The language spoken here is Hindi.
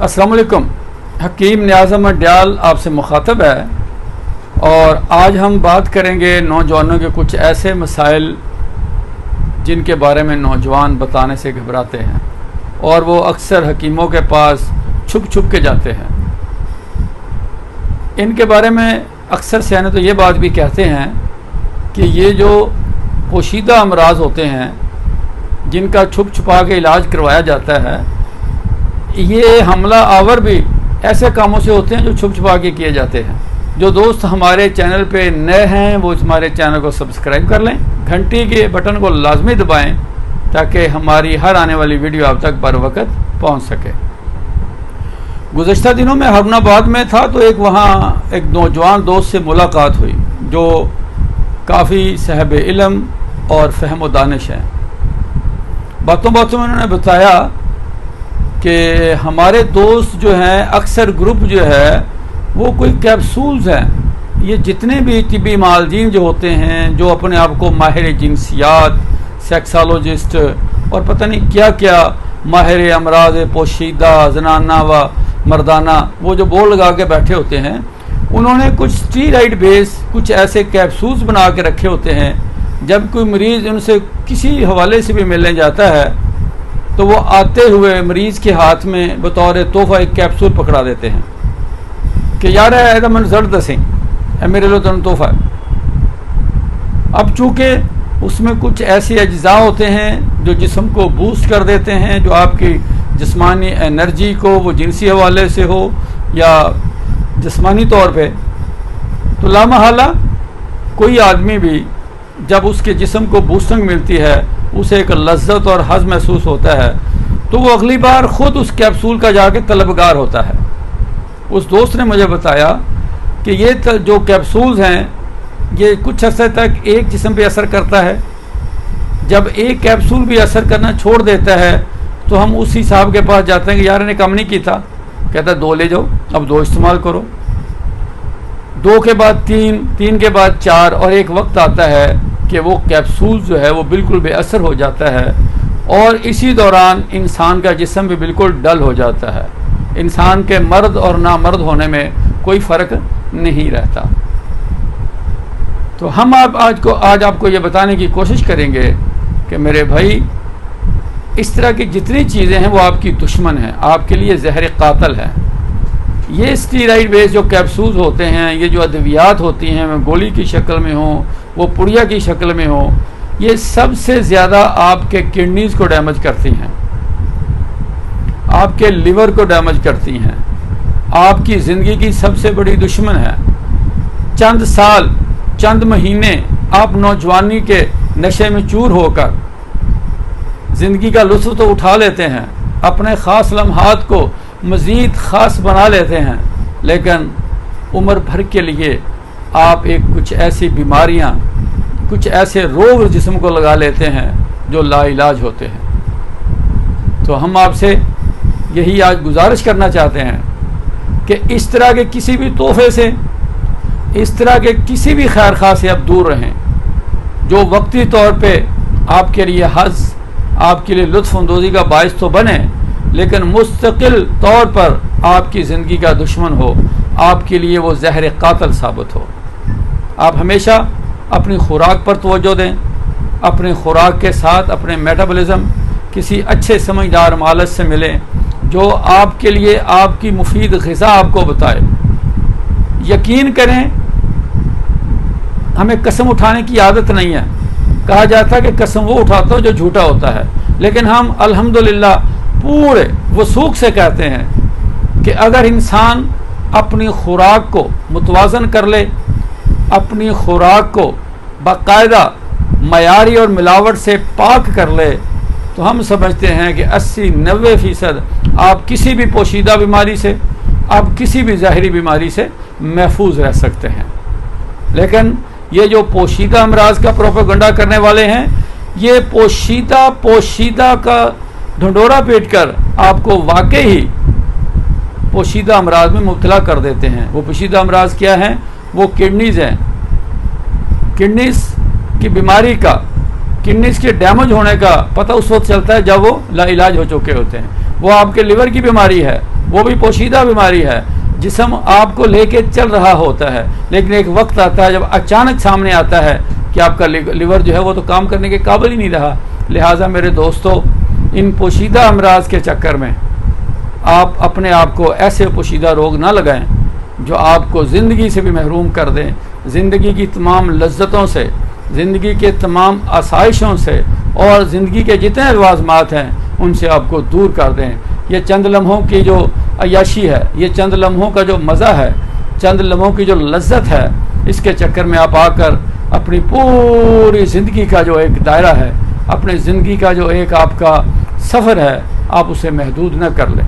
अस्सलाम वालेकुम। हकीम नियाज़ अहमद डयाल आपसे मुखातब है और आज हम बात करेंगे नौजवानों के कुछ ऐसे मसाइल जिनके बारे में नौजवान बताने से घबराते हैं और वो अक्सर हकीमों के पास छुप छुप के जाते हैं। इनके बारे में अक्सर सियाने तो ये बात भी कहते हैं कि ये जो पोशीदा अमराज होते हैं जिनका छुप छुपा के इलाज करवाया जाता है, ये हमला आवर भी ऐसे कामों से होते हैं जो छुप छुपा के किए जाते हैं। जो दोस्त हमारे चैनल पे नए हैं वो हमारे चैनल को सब्सक्राइब कर लें, घंटी के बटन को लाजमी दबाएं ताकि हमारी हर आने वाली वीडियो आप तक बर वक्त पहुँच सके। गुज़श्ता दिनों में हरनाबाद में था तो वहाँ एक नौजवान दोस्त से मुलाकात हुई जो काफ़ी साहिब इल्म और फ़हम व दानिश हैं। बातों बातों में उन्होंने बताया कि हमारे दोस्त जो हैं अक्सर ग्रुप जो है वो कोई कैप्सूल्स हैं। ये जितने भी तिब्बी मालजीन जो होते हैं जो अपने आप को माहिर जिनसियात, सेक्सोलॉजिस्ट और पता नहीं क्या क्या माहिर अमराज पोशीदा जनाना व मर्दाना वो जो बोल लगा के बैठे होते हैं, उन्होंने कुछ स्टीरॉइड बेस कुछ ऐसे कैप्सूल्स बना के रखे होते हैं। जब कोई मरीज़ उनसे किसी हवाले से भी मिलने जाता है तो वो आते हुए मरीज़ के हाथ में बतौर तोहफा एक कैप्सूल पकड़ा देते हैं कि यार ऐसा मन जड़ दसें मेरे लो तोहफा। अब चूँकि उसमें कुछ ऐसे अज्जा होते हैं जो जिस्म को बूस्ट कर देते हैं, जो आपकी जिस्मानी एनर्जी को वो जिनसी हवाले से हो या जिस्मानी तौर पे, तो लामहला कोई आदमी भी जब उसके जिस्म को बूस्टिंग मिलती है उसे एक लज्जत और हज़ महसूस होता है तो वो अगली बार ख़ुद उस कैप्सूल का जाके तलबगार होता है। उस दोस्त ने मुझे बताया कि ये जो कैप्सूल्स हैं ये कुछ अर्से तक एक जिस्म पे असर करता है। जब एक कैप्सूल भी असर करना छोड़ देता है तो हम उसी साहब के पास जाते हैं कि यार ने कम नहीं की था, कहता है 2 ले जाओ, अब 2 इस्तेमाल करो, 2 के बाद 3, 3 के बाद 4 और एक वक्त आता है कि वो कैप्सूल जो है वो बिल्कुल बेअसर हो जाता है और इसी दौरान इंसान का जिस्म भी बिल्कुल डल हो जाता है। इंसान के मर्द और नामर्द होने में कोई फ़र्क नहीं रहता। तो हम आज आपको ये बताने की कोशिश करेंगे कि मेरे भाई इस तरह की जितनी चीज़ें हैं वो आपकी दुश्मन हैं, आपके लिए जहर कातल है। ये स्टीरॉइड बेस्ड जो कैप्सूल्स होते हैं, ये जो अद्वियात होती हैं, वो गोली की शक्ल में हो, वो पुड़िया की शक्ल में हो, ये सबसे ज़्यादा आपके किडनीज़ को डैमेज करती हैं, आपके लिवर को डैमेज करती हैं, आपकी ज़िंदगी की सबसे बड़ी दुश्मन है। चंद साल, चंद महीने आप नौजवानी के नशे में चूर होकर ज़िंदगी का लुत्फ़ तो उठा लेते हैं, अपने ख़ास लम्हात को मज़ीद ख़ास बना लेते हैं, लेकिन उम्र भर के लिए आप कुछ ऐसी बीमारियां, कुछ ऐसे रोग जिस्म को लगा लेते हैं जो लाइलाज होते हैं। तो हम आपसे यही आज गुजारिश करना चाहते हैं कि इस तरह के किसी भी तोहफे से, इस तरह के किसी भी खैर खा से आप दूर रहें जो वक्ती तौर पे आपके लिए हज़, आपके लिए लुत्फ़अंदोज़ी का बाइस तो बने लेकिन मुस्तकिल तौर पर आपकी ज़िंदगी का दुश्मन हो, आपके लिए वो जहर कातल साबित हो। आप हमेशा अपनी खुराक पर तवज्जो दें, अपनी खुराक के साथ अपने मेटाबॉलिज्म किसी अच्छे समझदार मालिक से मिलें जो आपके लिए आपकी मुफीद ग़िज़ा आपको बताए। यकीन करें, हमें कसम उठाने की आदत नहीं है। कहा जाता है कि कसम वो उठाता हो जो झूठा होता है, लेकिन हम अल्हम्दुलिल्लाह पूरे वसूख से कहते हैं कि अगर इंसान अपनी खुराक को मुतवाज़न कर ले, अपनी खुराक को बाकायदा मयारी और मिलावट से पाक कर ले, तो हम समझते हैं कि 80-90% आप किसी भी पोशीदा बीमारी से, आप किसी भी ज़ाहिरी बीमारी से महफूज रह सकते हैं। लेकिन ये जो पोशीदा अमराज का प्रोपेगेंडा करने वाले हैं, ये पोशीदा का ढंडोरा पीट कर आपको वाकई ही पोशीदा अमराज में मुब्तला कर देते हैं। वो पोशीदा अमराज क्या हैं? वो किडनीज़ हैं। किडनीज़ की बीमारी का, किडनीज़ के डैमेज होने का पता उस वक्त चलता है जब वो लाइलाज हो चुके होते हैं। वो आपके लिवर की बीमारी है, वो भी पोशीदा बीमारी है। जिस्म आपको लेके चल रहा होता है, लेकिन एक वक्त आता है जब अचानक सामने आता है कि आपका लिवर जो है वो तो काम करने के काबिल ही नहीं रहा। लिहाजा मेरे दोस्तों, इन पोशीदा अमराज के चक्कर में आप अपने आप को ऐसे पोशीदा रोग ना लगाएं जो आपको ज़िंदगी से भी महरूम कर दें, ज़िंदगी की तमाम लज्जतों से, ज़िंदगी के तमाम आसाइशों से और ज़िंदगी के जितने लवाज़मात हैं उनसे आपको दूर कर दें। ये चंद लम्हों की जो अय्याशी है, ये चंद लम्हों का जो मज़ा है, चंद लम्हों की जो लज्जत है, इसके चक्कर में आप आकर अपनी पूरी ज़िंदगी का जो एक दायरा है, अपने ज़िंदगी का जो एक आपका सफ़र है, आप उसे महदूद न कर लें।